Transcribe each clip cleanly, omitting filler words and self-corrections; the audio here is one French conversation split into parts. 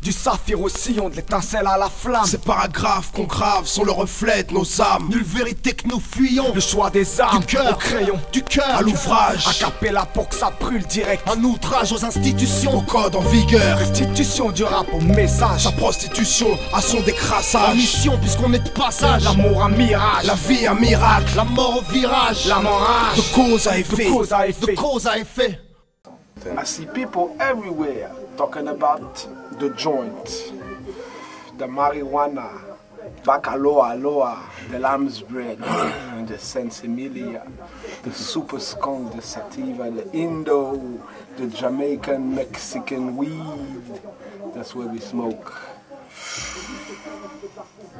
Du saphir au sillon, de l'étincelle à la flamme. Ces paragraphes qu'on grave sont le reflet de nos âmes. Nulle vérité que nous fuyons. Le choix des armes, du cœur au crayon, du cœur à l'ouvrage. A cappella pour que ça brûle direct. Un outrage aux institutions, au code en vigueur. Restitution du rap au message. Sa prostitution à son décrassage. La mission puisqu'on est de passage. L'amour un mirage, la vie un miracle. la mort au virage, la morage. De cause à effet, de cause à effet, de cause à effet. I see people everywhere talking about the joint, the marijuana, Bacaloa Aloha, the lamb's bread, the Sensimilia, the super skunk, the sativa, the Indo, the Jamaican, Mexican weed. That's where we smoke.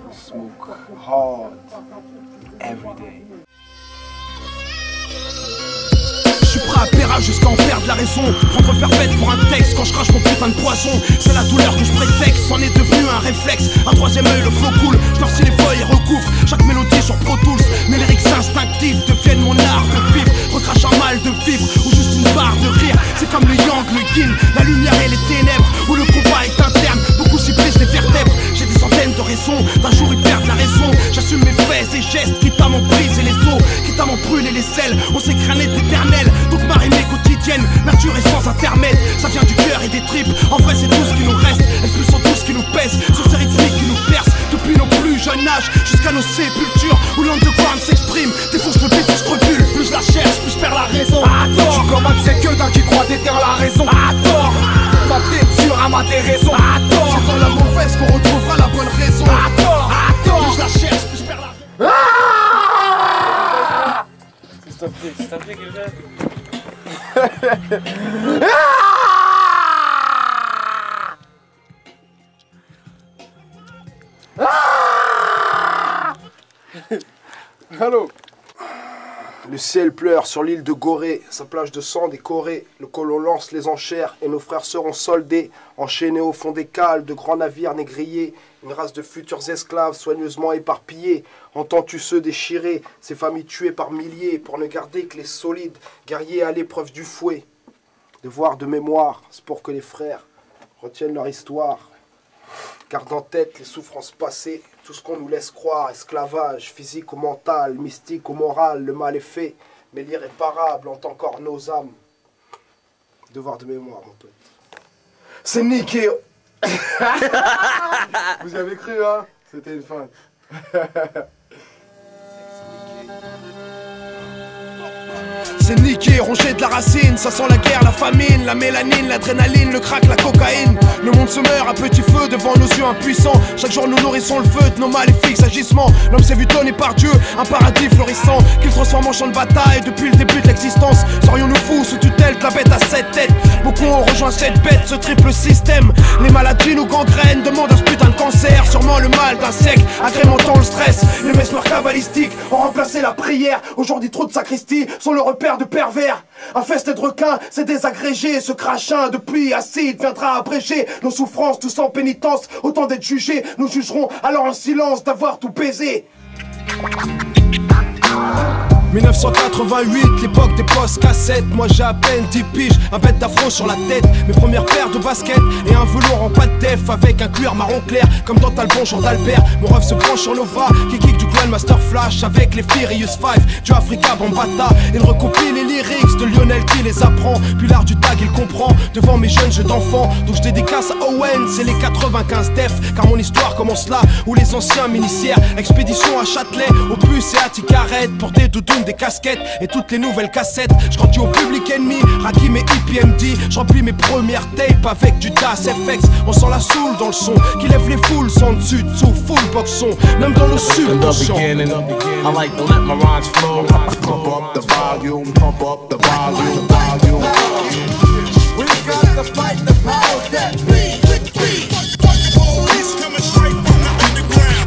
We smoke hard every day. Je suis prêt à paiera jusqu'à en perdre la raison. Prendre perpète pour un texte quand je crache mon putain de poison. C'est la douleur que je prétexte, c'en est devenu un réflexe. Un troisième œil, le flow cool, je torsis les feuilles et recouvre chaque mélodie sur Pro Tools. Mes lyrics instinctifs deviennent mon art de vivre. Recrache un mal de vivre ou juste une barre de rire. C'est comme le yang, le yin, la lumière et les ténèbres. Où le combat est interne, beaucoup s'y brisent les vertèbres. J'ai des centaines de raisons, d'un jour ils perdent la raison. J'assume mes faits et gestes, quitte à m'en briser les os, quitte à m'en brûler les selles. On sait que rien n'est éternel, donc ma rime est quotidienne, nature est sans intermède. Ça vient du cœur et des tripes, en vrai c'est tout ce qui nous reste. Expulsons tout ce qui nous pèse, sur ces rythmiques qui nous percent. Depuis nos plus jeunes âges, jusqu'à nos sépultures, où l'underground s'exprime. Défonce le beat, je recule, plus je la cherche, plus je perds la raison. À tort, tu combattes c'est que d'un qui croit déterre la raison. À tort, ma tête sur un mat des raisons. À tort, c'est dans la mauvaise qu'on retrouvera la bonne raison. À tort, plus je la cherche, plus je perds la raison. S'il te plaît, quelqu'un. Allô. Le ciel pleure sur l'île de Gorée, sa plage de sang décorée. Le colon lance les enchères et nos frères seront soldés, enchaînés au fond des cales de grands navires négriers. Une race de futurs esclaves soigneusement éparpillés. Entends-tu ceux déchirés, ces familles tuées par milliers, pour ne garder que les solides, guerriers à l'épreuve du fouet. Devoir de mémoire, c'est pour que les frères retiennent leur histoire. Garde en tête les souffrances passées, tout ce qu'on nous laisse croire, esclavage, physique ou mental, mystique ou moral, le mal est fait, mais l'irréparable hante encore nos âmes. Devoir de mémoire, mon pote. C'est niqué. Vous avez cru, hein? C'était une fin. C'est niqué, rongé de la racine, ça sent la guerre, la famine, la mélanine, l'adrénaline, le crack, la cocaïne. Le monde se meurt à petit feu devant nos yeux impuissants. Chaque jour nous nourrissons le feu de nos maléfiques agissements. L'homme s'est vu donner par Dieu un paradis florissant qu'il transforme en champ de bataille depuis le début de l'existence. Serions-nous fous sous tutelle de la bête à 7 têtes? Beaucoup ont rejoint cette bête, ce triple système. Les maladies nous gangrènent, demandent à ce putain de cancer. Sûrement le mal d'un siècle, agrémentant le stress. Les messes noires cabalistiques ont remplacé la prière. Aujourd'hui trop de sacristies sont le repère de pervers. Un festin de requins, c'est désagrégé. Ce crachin de pluie acide viendra abréger nos souffrances, tous en pénitence. Autant d'être jugés, nous jugerons alors en silence d'avoir tout baisé. 1988, l'époque des postes cassettes. Moi j'ai à peine 10 piges, un bête d'afro sur la tête. Mes premières paires de baskets et un velours en pâte def avec un cuir marron clair comme dans Talbot, Jean d'Albert. Mon rêve se branche sur Nova qui kick du Grandmaster Flash avec les Furious 5 du Africa Bambata. Il recopie les lyrics de Lionel qui les apprend. Puis l'art du tag il comprend devant mes jeunes jeux d'enfants. Donc je dédicace à Owen, c'est les 95 def. Car mon histoire commence là où les anciens m'initièrent. Expédition à Châtelet, au bus et à Ticaret. Pour des doudous, des casquettes et toutes les nouvelles cassettes. Je grandis au public ennemi, Rakim et EPMD. Je remplis mes premières tapes avec du Das FX. On sent la soul dans le son qui lève les foules sans dessus dessous, full box son. Même dans le sud, attention. I like to let my rhymes flow. Pump up the volume, pump up the volume, volume. We got to fight the powers that be. Police coming straight from the underground.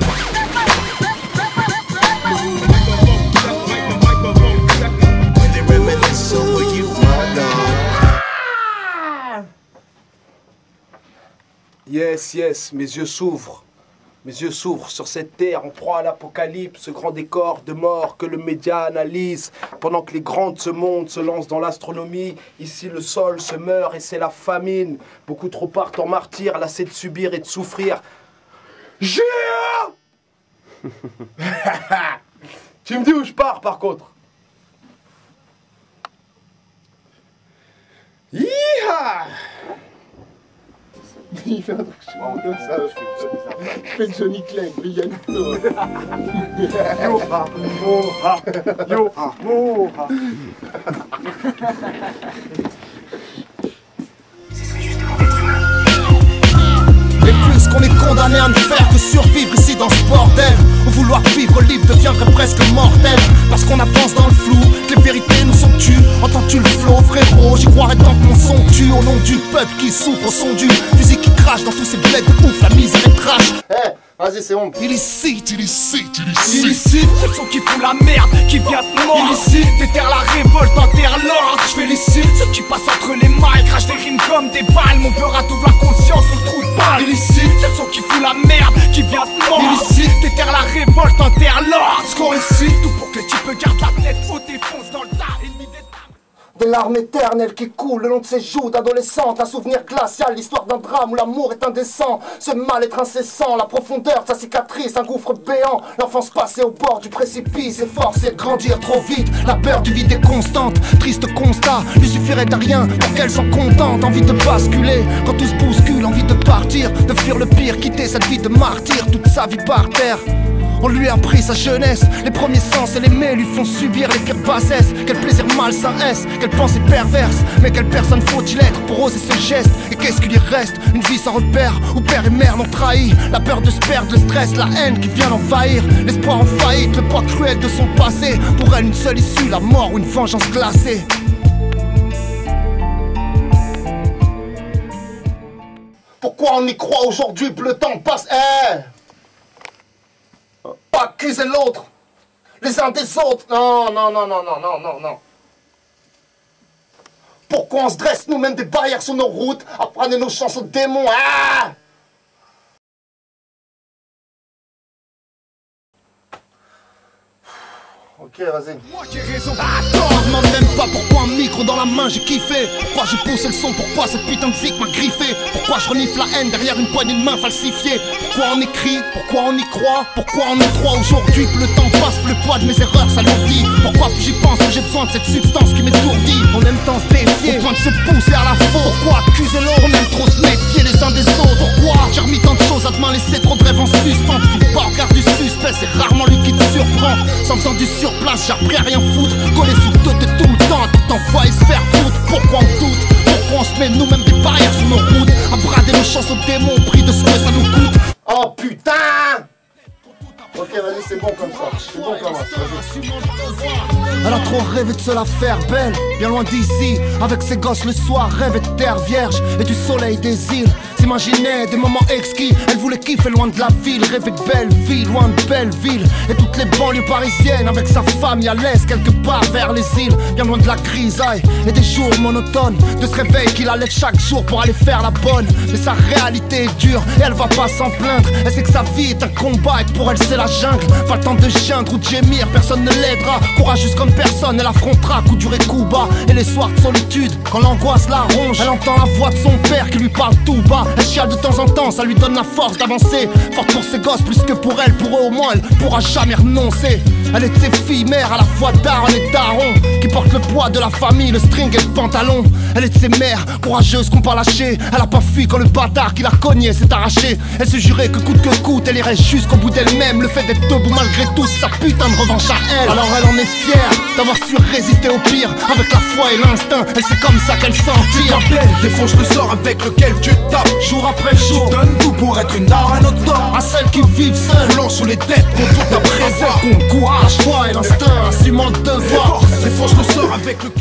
Yes, yes, mes yeux s'ouvrent. Mes yeux s'ouvrent sur cette terre en proie à l'apocalypse, ce grand décor de mort que le média analyse. Pendant que les grands de ce monde se lancent dans l'astronomie, ici le sol se meurt et c'est la famine. Beaucoup trop partent en martyrs, lassés de subir et de souffrir. Jure. Tu me dis où je pars par contre? Yeeha! Il fait un truc comme ça, je fais Johnny Clegg, Brian. Yoha, moha, yoha, moha. Et plus qu'on est condamné à ne faire que survivre ici dans ce bordel, où vouloir vivre libre deviendrait presque mortel. Parce qu'on avance dans le flou, que les vérités nous sont tues. Entends-tu le flow, frérot? J'y croirais tant que mon son tue. Au nom du peuple qui souffre, au son du fusil qui crache dans tous ces bleds de ouf, la misère est trash. Vas-y, c'est honte. Illicite, Illicite, c'est ceux qui font la merde, qui vient de mort. Illicite, déterre la révolte, enterre l'ordre. Je félicite ceux qui passent entre les mailles, crachent des rimes comme des balles. Mon peur a toute la conscience sur le trou de balle. Illicite, c'est ceux qui font la merde, qui vient de mort. Illicite, déterre la révolte, enterre l'ordre. Ce qu'on récite, tout pour que les types gardent la tête haute et foncent dans le tas. Des larmes éternelles qui coulent le long de ses joues d'adolescente. Un souvenir glacial, l'histoire d'un drame où l'amour est indécent. Ce mal-être incessant, la profondeur de sa cicatrice, un gouffre béant. L'enfance passée au bord du précipice, s'efforcer de grandir trop vite. La peur du vide est constante, triste constat. Lui suffirait de rien pour qu'elle s'en contente. Envie de basculer, quand tout se bouscule, envie de partir, de fuir le pire, quitter cette vie de martyr, toute sa vie par terre. On lui a pris sa jeunesse, les premiers sens et les mets lui font subir les pires bassesses. Quel plaisir malsain est-ce, quelle pensée perverse. Mais quelle personne faut-il être pour oser ce geste? Et qu'est-ce qu'il y reste? Une vie sans repère, où père et mère l'ont trahi. La peur de se perdre, le stress, la haine qui vient l'envahir. L'espoir en faillite, le poids cruel de son passé. Pour elle une seule issue, la mort ou une vengeance glacée. Pourquoi on y croit aujourd'hui, plus le temps passe? Pas accuser l'autre, les uns des autres. Non. Pourquoi on se dresse nous-mêmes des barrières sur nos routes, apprenez nos chances aux démons? Ok, vas-y. Moi j'ai raison. Attends, je demande même pas pourquoi un micro dans la main j'ai kiffé. Pourquoi j'ai poussé le son, pourquoi cette putain de zik m'a griffé. Pourquoi je renifle la haine derrière une poignée de main falsifiée. Pourquoi on écrit, pourquoi on y croit. Pourquoi on y croit aujourd'hui, plus le temps passe, plus le poids de mes erreurs s'alourdit. Pourquoi plus j'y pense, plus j'ai besoin de cette substance qui m'étourdit. En même temps se défier, au point de se pousser à la faute. Pourquoi accuser l'autre, on aime trop se méfier les uns des autres. Pourquoi j'ai remis tant de choses à demain, laisser trop de rêves en suspens. Tu pas au garde du suspect, c'est rarement lui qui te surprend. Sans besoin du surplace, j'ai appris à rien foutre. Collé sous deux de tout le temps, tout envoyer se faire foutre. Pourquoi on doute, pourquoi on se met nous-mêmes des barrières sur nos routes, à brader nos chances aux démons au prix de ce que ça nous coûte. Oh putain! Ok, vas-y, c'est bon comme ça. C'est bon comme ça. Elle a trop rêvé de se la faire belle, bien loin d'ici. Avec ses gosses le soir, rêvait de terre vierge et du soleil des îles. S'imaginait des moments exquis, elle voulait kiffer loin de la ville. Rêvait de belle vie, loin de belle ville. Et toutes les banlieues parisiennes, avec sa famille à l'est, quelque part vers les îles. Bien loin de la grisaille et des jours monotones. De ce réveil qu'il allait chaque jour pour aller faire la bonne. Mais sa réalité est dure et elle va pas s'en plaindre. Elle sait que sa vie est un combat et que pour elle c'est la jungle. Pas le temps de geindre ou de gémir, personne ne l'aidera. Courageuse comme personne, elle affrontera coup dur et coup bas. Et les soirs de solitude, quand l'angoisse la ronge, elle entend la voix de son père qui lui parle tout bas. Elle chiale de temps en temps, ça lui donne la force d'avancer. Forte pour ses gosses plus que pour elle, pour eux au moins elle pourra jamais renoncer. Elle est de ces filles mères à la fois daron et daron, qui portent le poids de la famille, le string et le pantalon. Elle est de ces mères courageuses qu'on pas lâché. Elle a pas fui quand le bâtard qui l'a cogné s'est arraché. Elle se jurait que coûte, elle irait jusqu'au bout d'elle-même. Le fait d'être debout malgré tout, c'est sa putain de revanche à elle. Alors elle en est fière d'avoir su résister au pire, avec la foi et l'instinct, elle c'est comme ça qu'elle s'en tire. Défonce le sort avec lequel tu tapes. Jour après jour, tu donnes tout pour être une arme à notre temps. à celles qui vivent seules, Roulant sous les têtes pour toute la à celles présence. qui ont courage, foi et l'instinct, assumant le devoir. Défonce je ressors avec le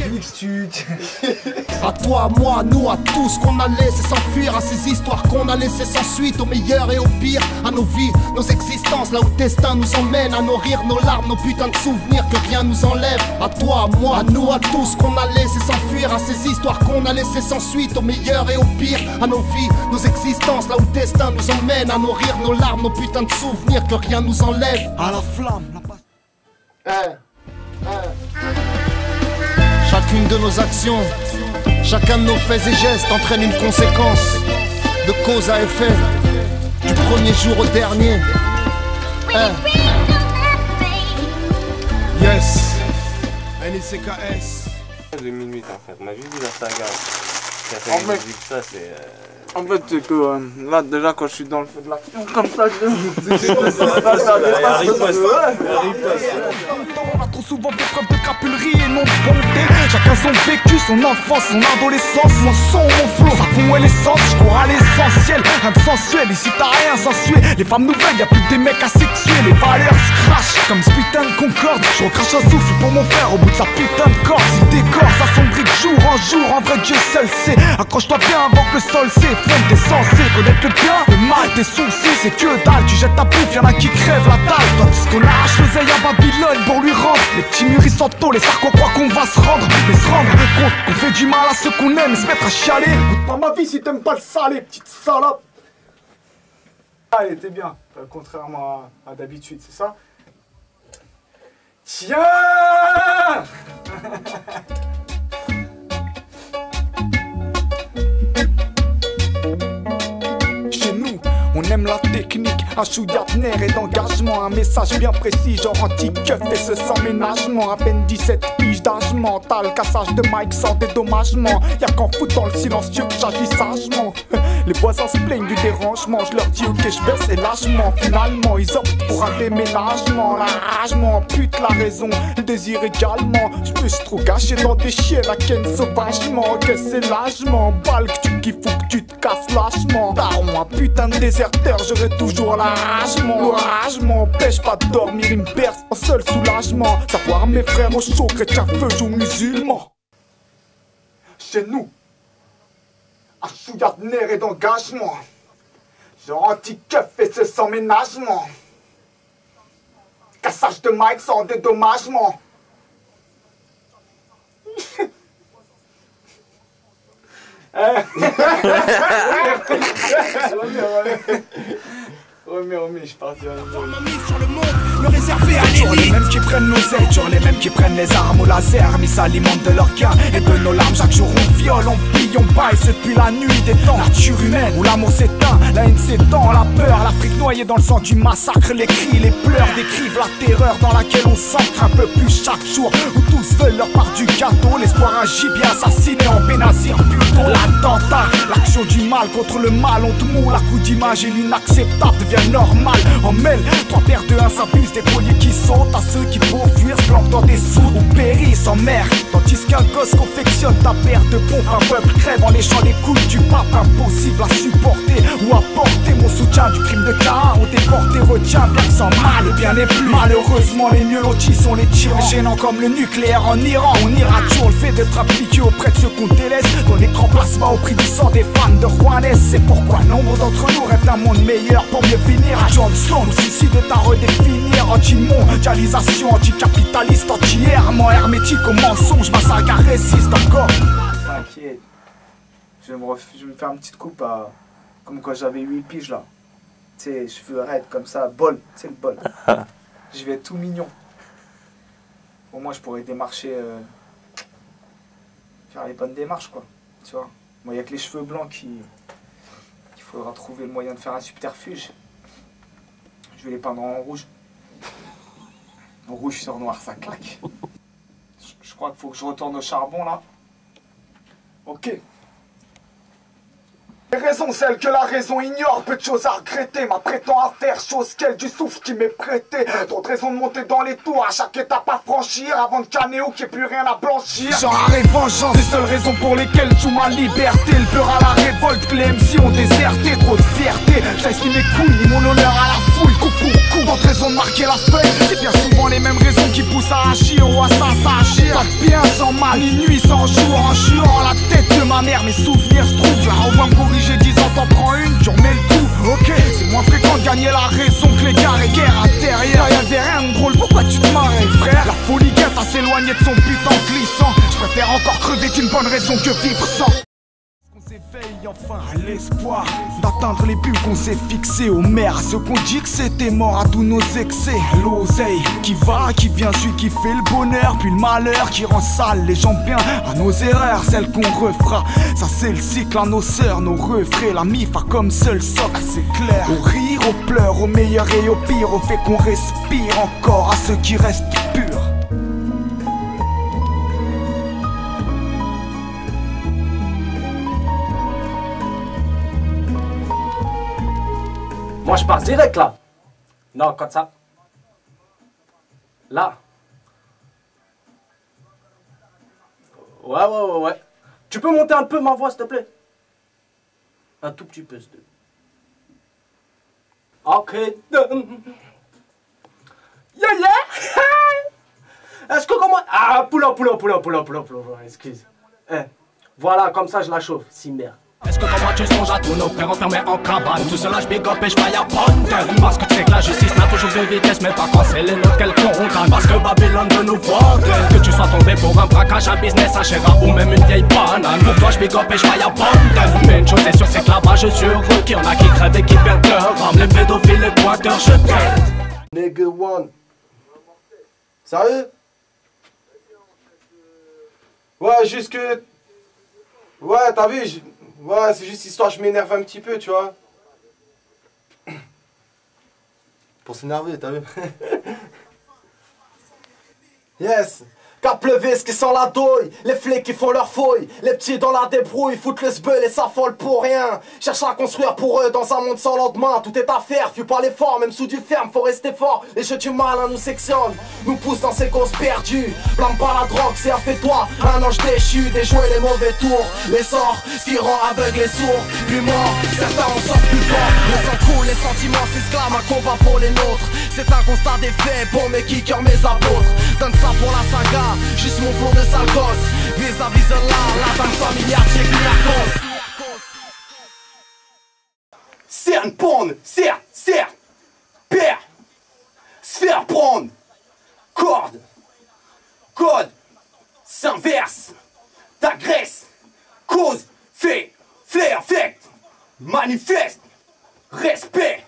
À toi, à moi, à nous, à tous qu'on a laissé s'enfuir, à ces histoires qu'on a laissées sans suite, au meilleur et au pire, à nos vies, nos existences, là où le destin nous emmène, à nos rires, nos larmes, nos putains de souvenirs que rien nous enlève. À toi, à moi, à nous, à tous qu'on a laissé s'enfuir, à ces histoires qu'on a laissées sans suite, au meilleur et au pire, à nos vies, nos existences, là où le destin nous emmène, à nos rires, nos larmes, nos putains de souvenirs que rien nous enlève. à la flamme. Chacune de nos actions, chacun de nos faits et gestes entraîne une conséquence, de cause à effet, du premier jour au dernier. Yes. NICKS. De minuit en fait, on a juste vu la saga. En fait, ça c'est. En fait, c'est que là, déjà, quand je suis dans le feu de l'action, comme ça, On a trop souvent fait comme de crapulerie et non de bonté. Chacun son vécu, son enfance, son adolescence, mon son, mon flow, ça fond et l'essence, je cours à l'essentiel. Rien de sensuel, ici t'as rien sensuel. Les femmes nouvelles, y'a plus que des mecs asexués. Les valeurs se crachent comme ce putain de concorde. Je recrache un souffle pour mon frère au bout de sa putain de corde. Il décore, ça sombrit de jour en jour, en vrai Dieu seul sait. Accroche-toi bien avant que le sol s'effondre. T'es censé connaître le bien, le mal, tes soucis, c'est que dalle. Tu jettes ta bouffe, y'en a qui crèvent la dalle. Tandis qu'on arrache l'oseille à Babylone pour lui rendre. Les petits murs ils sont tôt, les sarcos croient qu'on va se rendre. Mais se rendre compte qu'on fait du mal à ceux qu'on aime et se mettre à chialer. Écoute pas ma vie si t'aimes pas le salé, petite salope. Ah, elle était bien, contrairement à d'habitude, c'est ça? Tiens. Chez nous, on aime la technique, un chouïa de nerfs et d'engagement. Un message bien précis, genre anti-keuf et ce sans ménagement. À peine 17 piges d'âge mental, cassage de mic sans dédommagement. Y'a qu'en foutant le silencieux que j'agis sagement. Les voisins se plaignent du dérangement, je leur dis ok je baisse et lâchement. Finalement ils optent pour un déménagement. L'arragement pute la raison, le désir également. Je me suis trop gâché dans des chiens, la ken sauvagement. Ok c'est lâchement, balle que tu kiffes ou que tu te casses lâchement. Daron un putain de déserteur, j'aurai toujours l'arragement. L'oragement empêche pas de dormir, il me berce en seul soulagement. Savoir mes frères au chaud, chrétiens, feu ou musulmans. Chez nous, un chouïa de nerfs et d'engagement. Genre anti-keuf et c'est sans ménagement. Cassage de mic sans dédommagement. Remets, je partirai. Sur le monde, le réservé à toujours les mêmes qui prennent nos aides, toujours les mêmes qui prennent les armes au laser. Mais s'alimentent de leurs gains et de nos larmes. Chaque jour on viole, on pille, on baille. C'est depuis la nuit des temps. Nature humaine où l'amour s'éteint, la haine s'étend, la peur, l'Afrique noyée dans le sang du massacre. Les cris, les pleurs décrivent la terreur dans laquelle on s'ancre un peu plus chaque jour. Où tous veulent leur part du gâteau. L'espoir un gibier assassiné en Bénazir plutôt. L'attentat, l'action du mal contre le mal. On te moule à coups d'image et l'inacceptable devient normal. En mêle, 3 paires de 1 s'abusent des colliers qui sautent. À ceux qui pour fuir se planquent dans des sous ou périssent en mer. Tandis qu'un gosse confectionne ta paire de pompes. Un peuple crève en léchant les couilles du pape. Impossible à supporter ou à porter. Mon soutien du crime de Cain au déporté retient bien que sans mal le bien n'est plus. Malheureusement les mieux lotis sont les tyrans, gênants comme le nucléaire en Iran. On ira toujours le fait d'être appliqué auprès de ceux qu'on délaisse. Dans l'écran plasma au prix du sang des fans de Juanes. C'est pourquoi nombre d'entre nous rêvent d'un monde meilleur pour mieux finir. John Stone, suicide est à redéfinir. Anti-mondialisation, anti-capitaliste, anti-errement hermétique au mensonge. Ma saga résiste encore. T'inquiète. Je vais me faire une petite coupe à... comme quand j'avais 8 piges là. Tu sais, cheveux raides comme ça, bol, tu sais le bol. Je vais être tout mignon. Au moins je pourrais démarcher, faire les bonnes démarches quoi. Tu vois. Moi il n'y a que les cheveux blancs qu'il faudra trouver le moyen de faire un subterfuge. Je vais les peindre en rouge. En rouge sur noir, ça claque. Je crois qu'il faut que je retourne au charbon là. Ok. Les raisons, celles que la raison ignore, peu de choses à regretter. M'apprêtant à faire chose qu'elle du souffle qui m'est prêté. Trop de raisons de monter dans les tours, à chaque étape à franchir, avant de canner ou qu'il n'y ait plus rien à blanchir. Genre arrêt vengeance, les seules raisons pour lesquelles joue ma liberté. Le peur à la révolte, que les MC ont déserté. Trop de fierté, j'aille ni mes couilles, ni mon honneur à la foule. Coup pour coup, d'autres raisons de marquer la feuille. C'est bien souvent les mêmes raisons qui poussent à agir ou à s'agir. Pas de bien sans mal, ni nuit sans jour. En juant la tête de ma mère, mes souvenirs se trouvent. Je la revois me corriger 10 ans, t'en prends une, tu remets le coup. Ok, c'est moins fréquent de gagner la raison que les gars et guerre intérieure. Y'avait rien de drôle, pourquoi tu te marrais, frère? La folie guette à s'éloigner de son putain glissant. Je préfère encore crever qu'une bonne raison que vivre sans. On s'éveille enfin à l'espoir d'atteindre les buts qu'on s'est fixés. Aux mères, à ceux qu'on dit que c'était mort, à tous nos excès. L'oseille qui va, qui vient, celui qui fait le bonheur, puis le malheur qui rend sale les gens bien. À nos erreurs, celles qu'on refera. Ça c'est le cycle à nos sœurs, nos refraits. La mif a comme seul socle, c'est clair. Au rire, aux pleurs, au meilleur et au pire, au fait qu'on respire encore, à ceux qui restent purs. Moi je pars direct là. Non, comme ça. Là. Ouais. Tu peux monter un peu ma voix s'il te plaît? Un tout petit peu s'il te plaît. Ok. Yeah. Est-ce que comment... Ah, poula. Excuse. Voilà, comme ça je la chauffe. Si merde. Est-ce que comment tu songes à tous nos frères enfermés en cabane? Tout cela je big up et je faille à prendre. Parce que tu sais que la justice n'a toujours de vitesse, mais pas quand c'est les nôtres qu'elle condamne. Parce que Babylone veut nous vendre. Que tu sois tombé pour un braquage, un business, un chéra ou même une vieille banane. Pour toi je big up et je faille à prendre. Mais une chose est sûre, c'est que là-bas je suis heureux. Qu'il y en a qui crèvent et qui perdent leur âme. Les pédophiles, les pointeurs, je t'aide. Nigga one. Sérieux? Ouais, juste que... Ouais, t'as vu, ouais, c'est juste histoire, je m'énerve un petit peu, tu vois. Pour s'énerver, t'as vu? Yes. Cap le vis qui sent la douille, les flics qui font leur fouille, les petits dans la débrouille, foutent le sbeul et s'affolent pour rien. Cherchent à construire pour eux dans un monde sans lendemain, tout est à faire, fuis pas l'effort, même sous du ferme, faut rester fort. Les jeux du malin nous sectionnent, nous poussent dans ces causes perdues. Blâme pas la drogue, c'est fait-toi, un ange déchu, déjouer les mauvais tours. Les sorts, ce qui rend aveugle et sourd, plus mort, certains en sortent plus forts. Le sang coule, les sentiments s'exclament, un combat pour les nôtres. C'est un constat des faits, pour mes kickers, mes apôtres. Donne ça pour la saga. Juste mon flot de sale gosse. Vis-à-vis de la dame familière, j'ai que la cause. Cerne, pendre, serre, père, se faire prendre, corde, code, s'inverse, t'agresse, cause, fait, flair, affect, manifeste, respect.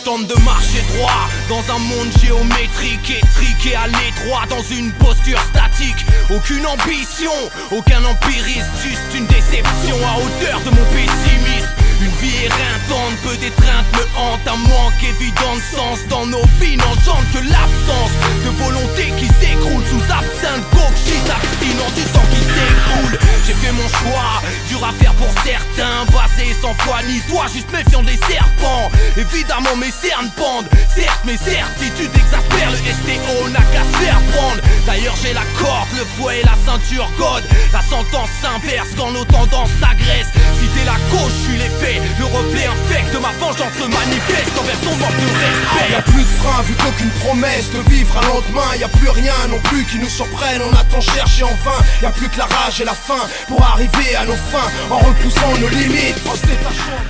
Tente de marcher droit dans un monde géométrique, étriqué à l'étroit, dans une posture statique. Aucune ambition, aucun empirisme, juste une déception à hauteur de mon pessimisme. Une vie éreintante, peu d'étreinte me hante. Un manque évident de sens dans nos vies n'engendre que l'absence de volonté qui s'écroule sous absinthe, coke, shit, abstinent du temps qui s'écoule. J'ai fait mon choix, dur à faire pour certains, basé sans foi ni toi, juste méfiant des serpents. Évidemment mes cernes pendent, certes mes certitudes exaspèrent. Le STO n'a qu'à se faire prendre. D'ailleurs j'ai la corde, le fouet et la ceinture God. La sentence s'inverse quand nos tendances t'agressent. Si t'es la cause, je suis l'effet. Le reflet infect de ma vengeance se manifeste envers ton manque de respect. Y'a plus de frein vu qu'aucune promesse de vivre un lendemain. Y'a plus rien non plus qui nous surprenne. On a tant cherché en vain. Y'a plus que la rage et la faim pour arriver à nos fins en repoussant nos limites, en se détachant.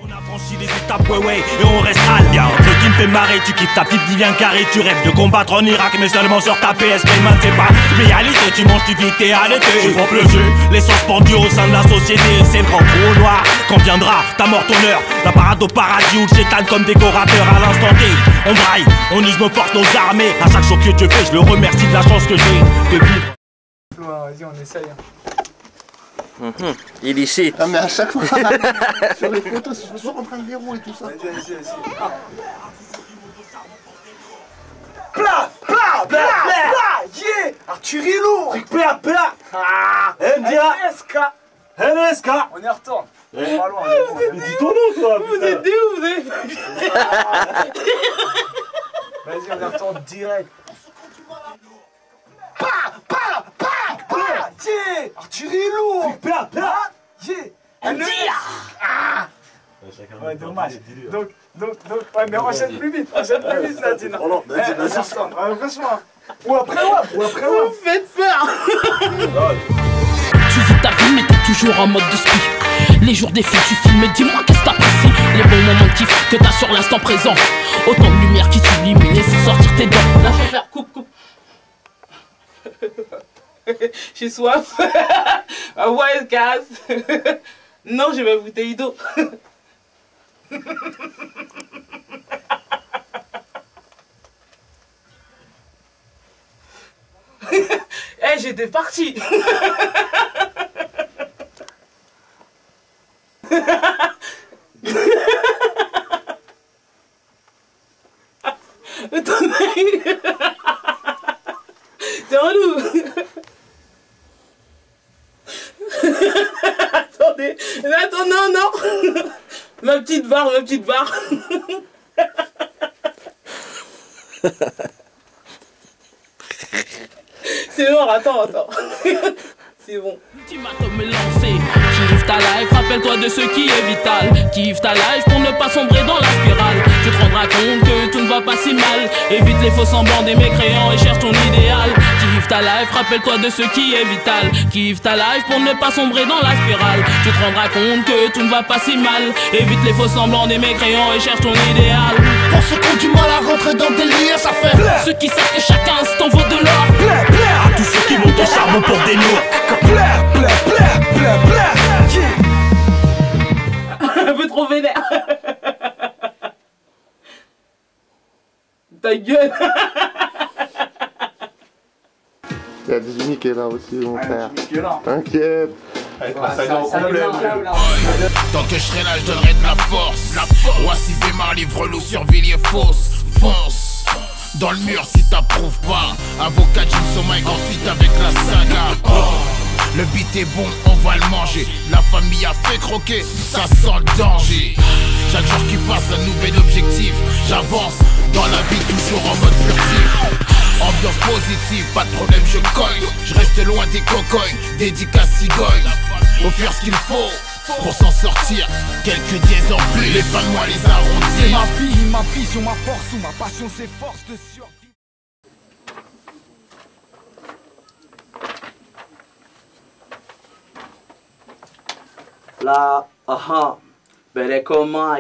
On a franchi les étapes, ouais, et on reste bien. Ce qui me fait marrer, tu kiffes ta petite vie bien carrée. Tu rêves de combattre en Irak, mais seulement sur ta PSP, man, c'est pas réalité. Tu manges, tu vis, t'es à l'été. Tu prends le jeu, l'essence pendue au sein de la société. C'est le grand trou noir, quand viendra ta mort, ton heure. La parade au paradis où le chétan comme décorateur à l'instant T. On braille, on use nos forces, nos armées. À chaque choc que tu fais, je le remercie de la chance que j'ai de vivre. Vas-y, on essaye. Il est shit. Ah mais à chaque fois, sur les photos, je suis toujours en train de verrouiller et tout ça. Vas-y. Plat, yeah. Arthurilo. Plat. Ah, MDA. LSK. On y retourne. Eh. Pas loin. Mais dis ton nom, toi. Vous êtes des ouf, vous êtes... Vas-y, on y retourne direct. Yeah. Artillerie lourd. Yeah. Ouais, dommage. Donc, ouais, mais enchaîne plus vite, Nadine. Oh non, vas-y. Franchement. Ou après, ouais. Vous faites peur. Tu vis ta vie mais t'es toujours en mode de ski. Les jours défilent, tu filmes, dis-moi qu'est-ce que t'apprécies. Les bons moments de kiff que t'as sur l'instant présent. Autant de lumière qui s'illumine et fait sortir tes dents. Là, je vais faire coupe. J'ai soif. Ah ouais, elle casse. Non, j'ai ma bouteille d'eau. Eh, j'étais parti. T'es relou. Attendez, attends, non. Ma petite barre. C'est bon, attends. C'est bon. Ultimatum est lancé. Kiffe ta life, rappelle-toi de ce qui est vital. Kiffe ta life pour ne pas sombrer dans la spirale. Tu te rendras compte que tout ne va pas si mal. Évite les faux semblants des mécréants et cherche ton idéal. Kiffe ta life, rappelle-toi de ce qui est vital. Kiffe ta life pour ne pas sombrer dans la spirale. Tu te rendras compte que tout ne va pas si mal. Évite les faux semblants des mécréants et cherche ton idéal. Pour ceux qui ont du mal à rentrer dans le délire, ça fait ceux qui savent que chaque instant vaut de l'or. À tous ceux qui montent au charbon pour des noix. Un peu trop vénère. Ta gueule. Il y a des uniques là aussi, mon frère. T'inquiète. Avec la saga au complet. Tant que je serai là, je donnerai de la force. Voici démarre, livre loup sur Villiers Fosse. Fonce dans le mur si t'approuves pas. Avocat Jim Sommeil en fit avec la saga. Le beat est bon, on va le manger. La famille a fait croquer, ça sent le danger. Chaque jour qui passe, un nouvel objectif. J'avance dans la vie, toujours en mode furtif. Ambiance positive, pas de problème, je cogne. Je reste loin des cocoïnes, dédicace cigogne. Faut faire ce qu'il faut pour s'en sortir. Quelques dièses en plus, les fins de moi les arrondis. C'est ma vie, ma vision, ma force ou ma passion, c'est force de survie. Là, belle et comment,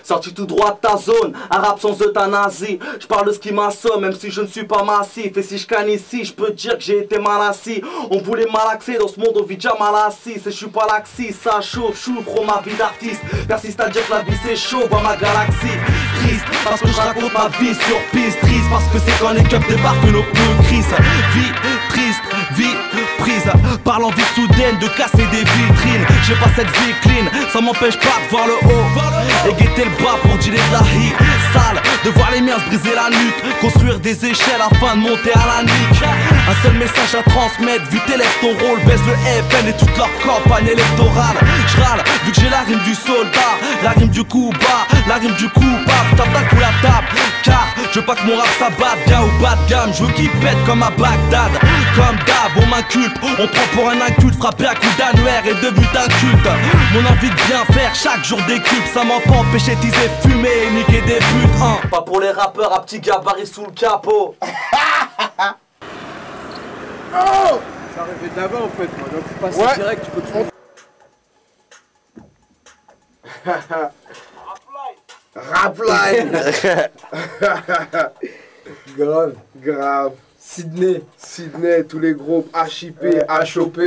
sorti tout droit de ta zone, un rap sans euthanasie. Je parle de ce qui m'assomme, même si je ne suis pas massif. Et si je canne ici, je peux te dire que j'ai été mal assis. On voulait malaxer, dans ce monde on vit déjà mal assis. Et je suis pas laxiste, ça chauffe, j'ouvre ma vie d'artiste. Persiste à dire que la vie c'est chaud, vois ma galaxie. Triste, parce que je raconte ma vie sur piste. Triste, parce que c'est quand les cups débarquent que nos pneus crissent. Vie triste, vie prise par l'envie soudaine de casser des vitrines. J'ai pas cette vie clean, ça m'empêche pas de voir le haut et guetter le bas pour dealer de la hit. Sale de voir les miens se briser la nuque, construire des échelles afin de monter à la nuque. Un seul message à transmettre, vu t'élèves ton rôle, baisse le FN et toute leur campagne électorale. J'râle, vu que j'ai la rime du soldat, la rime du coup bas, la rime du coupable. Tape ta coup la tape, car je veux pas que mon rap s'abatte, bien ou bas de gamme. Je veux qu'il pète comme à Bagdad. Comme d'hab, on m'inculpe, on prend pour un inculte, frappé à coups d'annuaire et devenu d'un culte. Mon envie de bien faire, chaque jour décuple, ça m'a pas empêché de teaser, fumer et niquer des buts, hein. Pas pour les rappeurs à petit gabarit sous le capot. Oh, ça arrivait d'avant en fait, moi, donc faut passer direct, tu peux te Rapline. Grave. Sydney, tous les groupes HIP, HOP.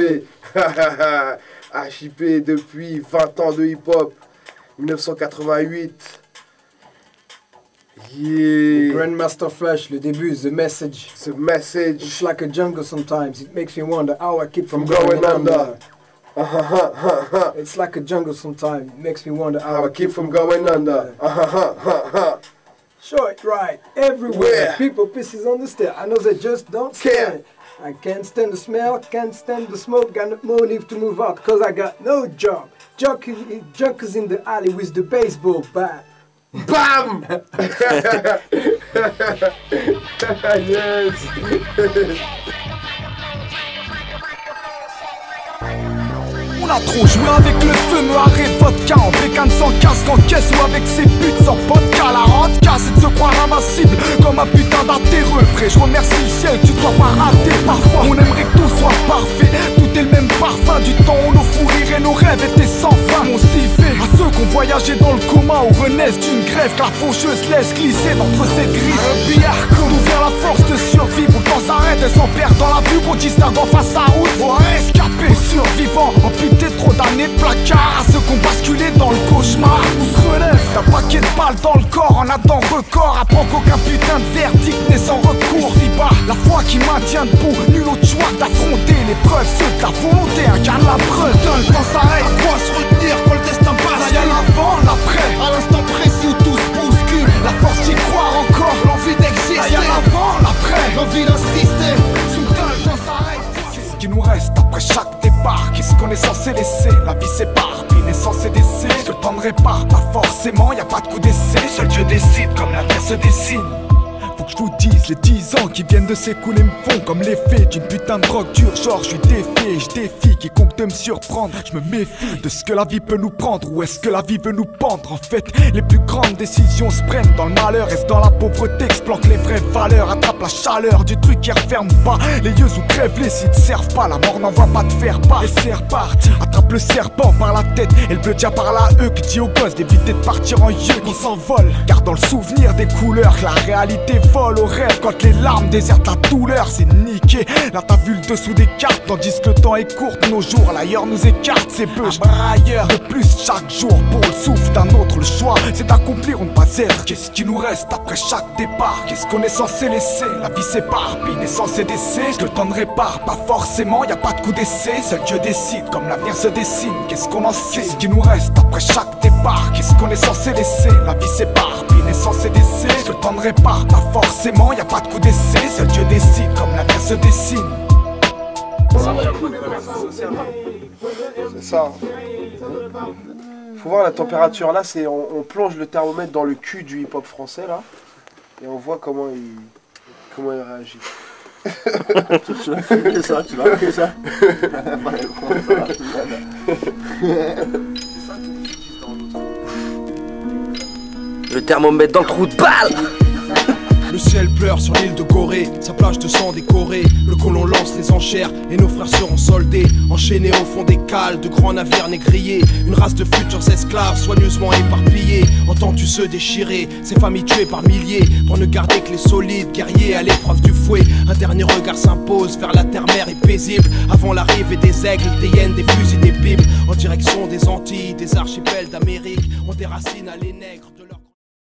HIP depuis 20 ans de hip-hop. 1988. Yeah. Grandmaster Flash, le début, The Message. The Message. It's like a jungle sometimes. It makes me wonder how I keep from going under. It's like a jungle sometimes. It makes me wonder how I keep from going under. Show it right everywhere. People pisses on the stair. I know they just don't care. I can't stand the smell, can't stand the smoke, got no need to move out, cause I got no job. Junkies in the alley with the baseball bat. BAM! Yes! On a trop joué avec le feu, me arrête vodka en bécane sans casque en caisse ou avec ses putes sans vodka. La rente casse et de se croire invincible comme un putain d'atterreux. Frère, je remercie le ciel, tu dois pas rater. Parfois on aimerait que tout soit parfait, tout est le même parfum. Du temps où nos fous rires et nos rêves étaient sans fin. On s'y fait à ceux qui ont voyagé dans le coma ou renaissent d'une grève, que la faucheuse laisse glisser d'entre ses grises. Un billard comme nous vient la force de survivre, où le temps s'arrête et s'en perd dans la vue, qu'on distingue en face à route. Pour escaper, survivant, amputé trop d'années de placard. À ceux qui ont basculé dans le cauchemar, on se relève d'un paquet de balles dans le corps, en attend record. Apprends qu'aucun putain de verdict n'est sans recours. Si-bas, la foi qui maintient debout, nul autre choix d'affronter l'épreuve. Ceux de la volonté incarnent la preuve. Le temps s'arrête, à quoi se retenir quand le destin passe? Là y'a l'avant, l'après, à l'instant précis où tout se bouscule. La force d'y croire encore, l'envie d'exister. Là y'a l'avant, l'après, l'envie d'insister. Soudain le temps s'arrête. Qu'est-ce qui nous reste après chaque départ? Qu'est-ce qu'on est censé laisser? La vie s'éparpille, naissance et décès. Ce que le temps ne répare pas forcément, y a pas de coup d'essai. Seul Dieu décide comme l'avenir se dessine. Faut que je vous dise, les 10 ans qui viennent de s'écouler me font comme l'effet d'une putain de drogue dure. Genre je suis défié, je défie quiconque de me surprendre. Je me méfie de ce que la vie peut nous prendre, ou est-ce que la vie veut nous pendre? En fait, les plus grandes décisions se prennent dans le malheur. Reste dans la pauvreté, explanque les vraies valeurs. Attrape la chaleur du truc qui referme pas les yeux ou crève les s'ils te servent pas. La mort n'envoie pas te faire part. Et c'est reparti, attrape le serpent par la tête et le bleu dia par la qui dit aux gosses d'éviter de partir en yeux. Qu'on s'envole, gardant le souvenir des couleurs, que la réalité vole au rêve. Quand les larmes désertent la douleur, c'est niqué. Là t'as vu le dessous des cartes, tandis que le temps est court. Nos jours, l'ailleurs nous écarte. C'est peu, brailleur de plus chaque jour. Pour le souffle d'un autre, le choix c'est d'accomplir ou ne pas être. Qu'est-ce qui nous reste après chaque départ? Qu'est-ce qu'on est censé laisser? La vie s'éparpille, naissance et décès. Ce que le temps ne répare pas forcément, y a pas de coup d'essai. Seul Dieu décide comme l'avenir se dessine. Qu'est-ce qu'on en sait? Qu'est-ce qui nous reste après chaque départ? Qu'est-ce qu'on est censé laisser? La vie s'éparpille, naissance et décès. Ce que le temps ne répare pas forcément, y a pas de coup d'essai. Seul Dieu décide comme l'avenir se dessine. C'est ça. Faut voir la température là, c'est on plonge le thermomètre dans le cul du hip-hop français là, et on voit comment il réagit. Tu l'as fait ça, tu l'as fait ça. Le thermomètre dans le trou de balle. Le ciel pleure sur l'île de Gorée, sa plage de sang décorée. Le colon lance les enchères et nos frères seront soldés. Enchaînés au fond des cales de grands navires négriers. Une race de futurs esclaves soigneusement éparpillés. Entends-tu se déchirer, ces familles tuées par milliers, pour ne garder que les solides guerriers à l'épreuve du fouet. Un dernier regard s'impose vers la terre-mère et paisible, avant l'arrivée des aigles, des hyènes, des fusils, des bibles. En direction des Antilles, des archipels d'Amérique, on déracine à les nègres de leur...